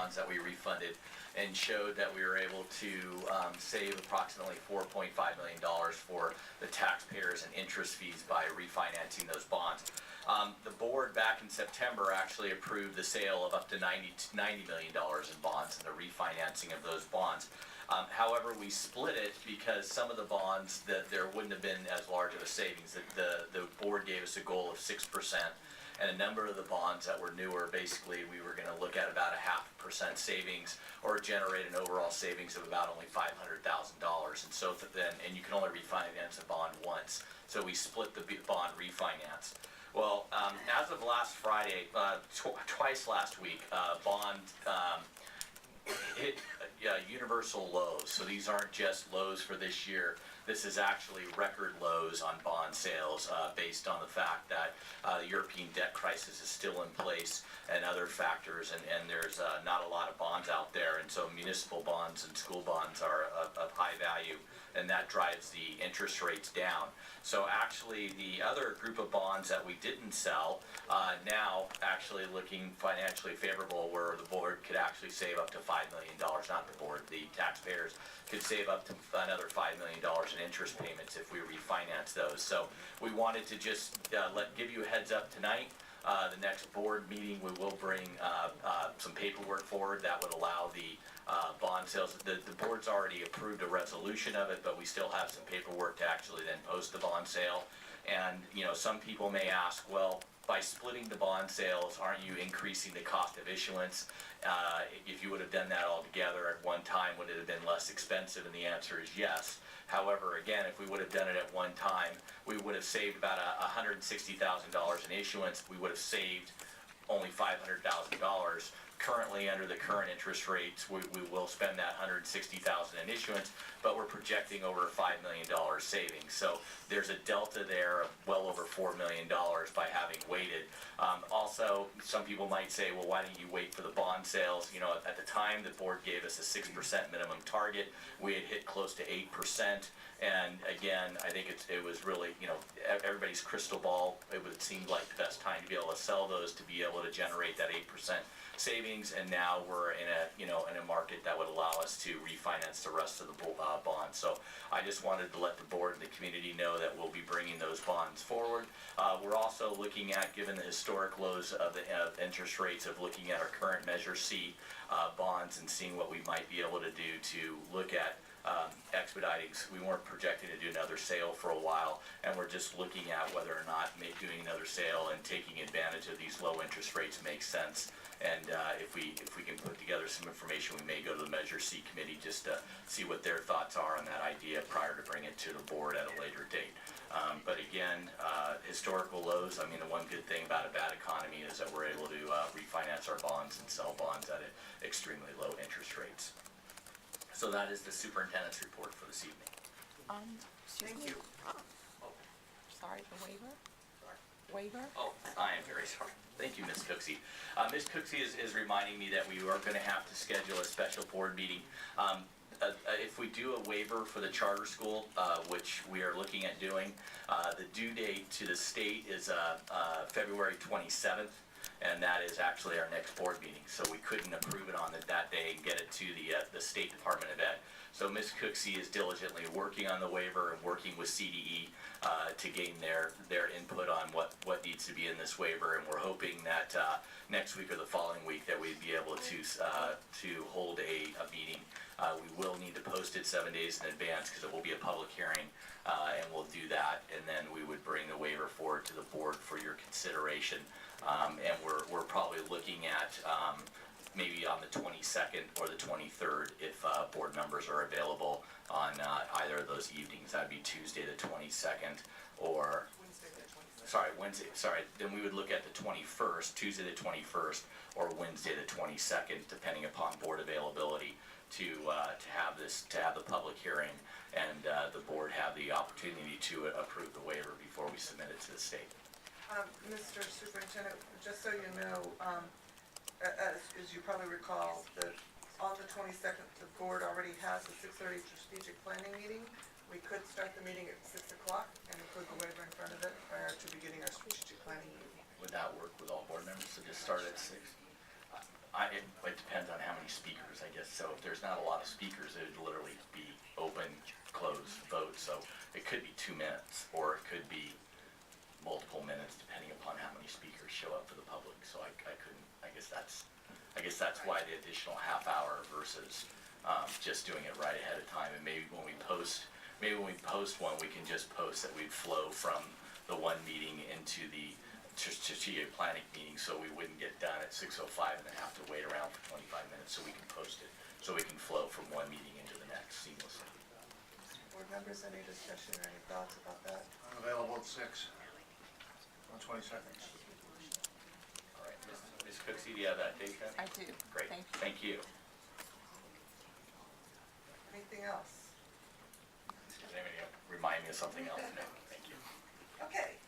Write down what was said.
bonds that we refunded and showed that we were able to save approximately $4.5 million for the taxpayers and interest fees by refinancing those bonds. The board back in September actually approved the sale of up to $90 million in bonds and the refinancing of those bonds. However, we split it because some of the bonds that there wouldn't have been as large of a savings. The board gave us a goal of 6%, and a number of the bonds that were newer, basically we were going to look at about a 0.5% savings or generate an overall savings of about only $500,000. And so then, and you can only refinance a bond once. So we split the bond refinance. Well, as of last Friday, twice last week, bond hit universal lows. So these aren't just lows for this year. This is actually record lows on bond sales based on the fact that the European debt crisis is still in place and other factors, and there's not a lot of bonds out there, and so municipal bonds and school bonds are of high value, and that drives the interest rates down. So actually the other group of bonds that we didn't sell now actually looking financially favorable, where the board could actually save up to $5 million, not the board, the taxpayers could save up to another $5 million in interest payments if we refinance those. So we wanted to just give you a heads up tonight. The next board meeting, we will bring some paperwork forward that would allow the bond sales. The board's already approved a resolution of it, but we still have some paperwork to actually then post the bond sale. And some people may ask, well, by splitting the bond sales, aren't you increasing the cost of issuance? If you would have done that all together at one time, would it have been less expensive? And the answer is yes. However, again, if we would have done it at one time, we would have saved about $160,000 in issuance. We would have saved only $500,000. Currently, under the current interest rates, we will spend that $160,000 in issuance, but we're projecting over a $5 million savings. So there's a delta there of well over $4 million by having waited. Also, some people might say, well, why didn't you wait for the bond sales? At the time, the board gave us a 6% minimum target. We had hit close to 8%. And again, I think it was really, everybody's crystal ball. It would seem like the best time to be able to sell those, to be able to generate that 8% savings. And now we're in a market that would allow us to refinance the rest of the bonds. So I just wanted to let the board and the community know that we'll be bringing those bonds forward. We're also looking at, given the historic lows of the interest rates, of looking at our current Measure C bonds and seeing what we might be able to do to look at expediting. We weren't projecting to do another sale for a while, and we're just looking at whether or not doing another sale and taking advantage of these low interest rates makes sense. And if we can put together some information, we may go to the Measure C committee just to see what their thoughts are on that idea prior to bring it to the board at a later date. But again, historical lows. I mean, the one good thing about a bad economy is that we're able to refinance our bonds and sell bonds at extremely low interest rates. So that is the superintendent's report for this evening. Thank you. Sorry, the waiver? Sorry. Waiver? Oh, I am very sorry. Thank you, Ms. Cooksey. Ms. Cooksey is reminding me that we are going to have to schedule a special board meeting. If we do a waiver for the charter school, which we are looking at doing, the due date to the state is February 27th. And that is actually our next board meeting, so we couldn't approve it on that day and get it to the State Department of Ed. So Ms. Cooksey is diligently working on the waiver and working with CDE to gain their input on what needs to be in this waiver, and we're hoping that next week or the following week that we'd be able to hold a meeting. We will need to post it 7 days in advance because it will be a public hearing, and we'll do that, and then we would bring the waiver forward to the board for your consideration. And we're probably looking at maybe on the 22nd or the 23rd if board members are available on either of those evenings. That'd be Tuesday the 22nd or Wednesday. Then we would look at the 21st, Tuesday the 21st, or Wednesday the 22nd, depending upon board availability, to have the public hearing and the board have the opportunity to approve the waiver before we submit it to the state. Mr. Superintendent, just so you know, as you probably recall, that on the 22nd, the board already has a 6:30 strategic planning meeting. We could start the meeting at 6 o'clock and include the waiver in front of it prior to beginning our strategic planning meeting. Would that work with all board members to just start at 6? It depends on how many speakers, I guess. So if there's not a lot of speakers, it'd literally be open, closed vote. So it could be 2 minutes, or it could be multiple minutes, depending upon how many speakers show up for the public. So I couldn't, I guess that's why the additional half hour versus just doing it right ahead of time. And maybe when we post one, we can just post that we'd flow from the one meeting into the strategic planning meeting, so we wouldn't get done at 6:05 and then have to wait around for 25 minutes, so we can post it, so we can flow from one meeting into the next seamlessly. Board members, any discussion or any thoughts about that? I'm available at 6 on 22nd. All right, Ms. Cooksey, do you have that date then? I do. Great, Thank you. thank you. Anything else? Does anybody remind me of something else? No, thank you. Okay,